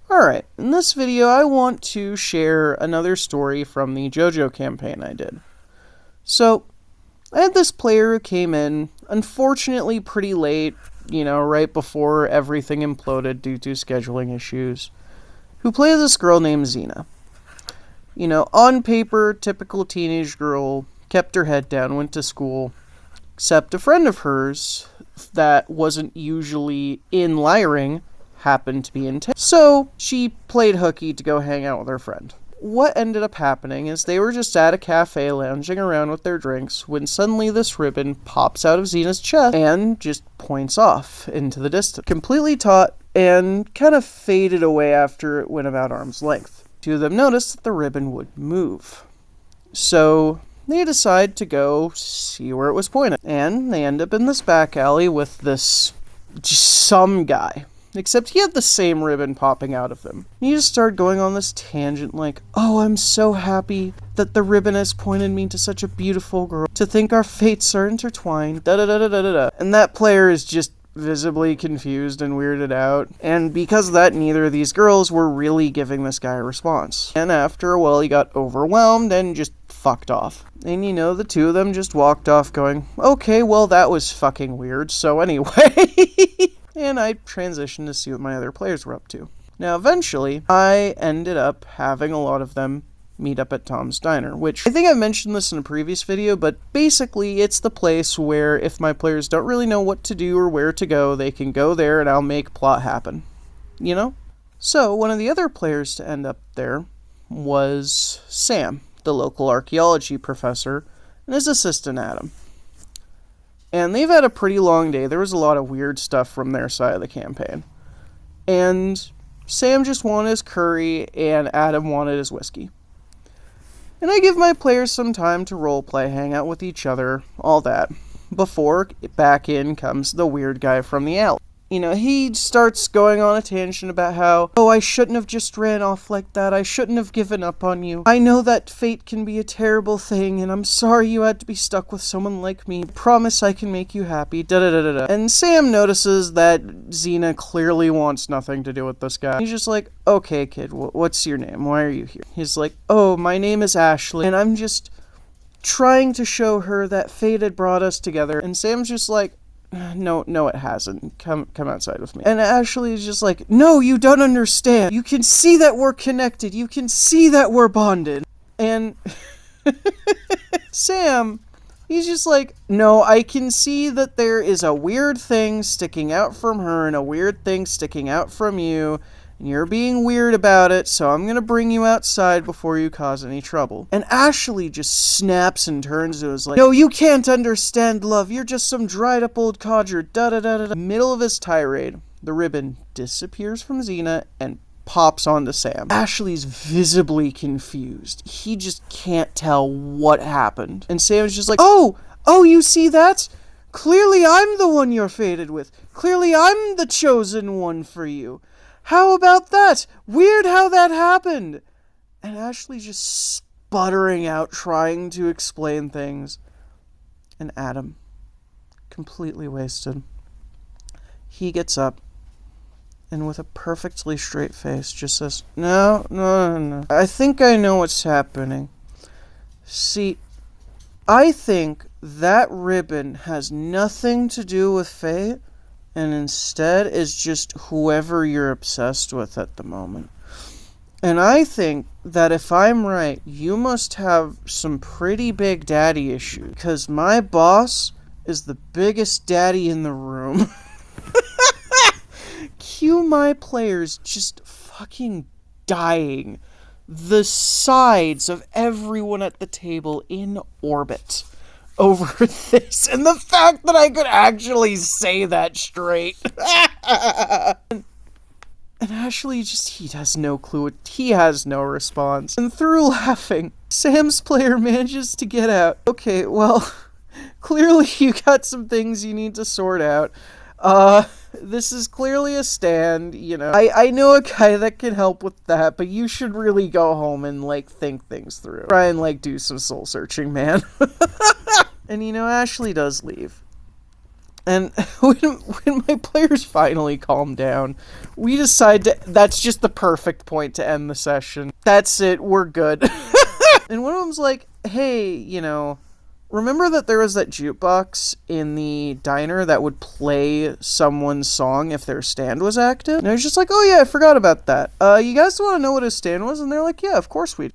Alright, in this video I want to share another story from the JoJo campaign I did. So, I had this player who came in, unfortunately pretty late, right before everything imploded due to scheduling issues, who played this girl named Xena. On paper, typical teenage girl, kept her head down, went to school, except a friend of hers that wasn't usually in Lyring happened to be in town. So she played hooky to go hang out with her friend. What ended up happening is they were just at a cafe lounging around with their drinks when suddenly this ribbon pops out of Xena's chest and just points off into the distance. Completely taut and kind of faded away after it went about arm's length. Two of them noticed that the ribbon would move. So they decide to go see where it was pointing. And they end up in this back alley with some guy. Except he had the same ribbon popping out of him. And he just started going on this tangent like, oh, I'm so happy that the ribbon has pointed me to such a beautiful girl. To think our fates are intertwined. Da-da-da-da-da-da. And that player is just visibly confused and weirded out. And because of that, neither of these girls were really giving this guy a response. And after a while, he got overwhelmed and just fucked off. And the two of them just walked off going, okay, well, that was fucking weird. So anyway... And I transitioned to see what my other players were up to. Now, eventually, I ended up having a lot of them meet up at Tom's Diner, which I think I mentioned this in a previous video, but basically it's the place where if my players don't really know what to do or where to go, they can go there and I'll make plot happen. So, one of the other players to end up there was Sam, the local archaeology professor, and his assistant Adam. And they've had a pretty long day. There was a lot of weird stuff from their side of the campaign. And Sam just wanted his curry, and Adam wanted his whiskey. And I give my players some time to roleplay, hang out with each other, all that, before back in comes the weird guy from the alley. He starts going on a tangent about how, oh, I shouldn't have just ran off like that. I shouldn't have given up on you. I know that fate can be a terrible thing, and I'm sorry you had to be stuck with someone like me. Promise I can make you happy. Da-da-da-da-da. And Sam notices that Xena clearly wants nothing to do with this guy. He's just like, okay, kid, what's your name? Why are you here? He's like, oh, my name is Ashley, and I'm just trying to show her that fate had brought us together. And Sam's just like, no, it hasn't. Come outside with me. And Ashley's just like, no, you don't understand. You can see that we're connected. You can see that we're bonded. And Sam, he's just like, no, I can see that there is a weird thing sticking out from her and a weird thing sticking out from you. And you're being weird about it, so I'm gonna bring you outside before you cause any trouble. And Ashley just snaps and turns to us like, no, you can't understand love. You're just some dried up old codger. Da-da-da-da-da. Middle of his tirade, the ribbon disappears from Xena and pops onto Sam. Ashley's visibly confused. He just can't tell what happened. And Sam's just like, oh, you see that? Clearly I'm the one you're fated with. Clearly I'm the chosen one for you. How about that? Weird how that happened. And Ashley's just sputtering out, trying to explain things. And Adam, completely wasted. He gets up, and with a perfectly straight face, just says, No. I think I know what's happening. See, I think that ribbon has nothing to do with fate, and instead is just whoever you're obsessed with at the moment. And I think that if I'm right, you must have some pretty big daddy issues, because my boss is the biggest daddy in the room. Cue my players just fucking dying. The sides of everyone at the table in orbit over this, and the fact that I could actually say that straight. and Ashley he has no clue. He has no response. And through laughing, Sam's player manages to get out. Okay, well, clearly you got some things you need to sort out. This is clearly a stand, I know a guy that can help with that, but you should really go home and, think things through. Try and, do some soul searching, man. And, Ashley does leave. And when my players finally calm down, we decide that's just the perfect point to end the session. That's it, we're good. And one of them's like, hey, remember that there was that jukebox in the diner that would play someone's song if their stand was active? And I was just like, oh yeah, I forgot about that. You guys want to know what his stand was? And they're like, yeah, of course we do.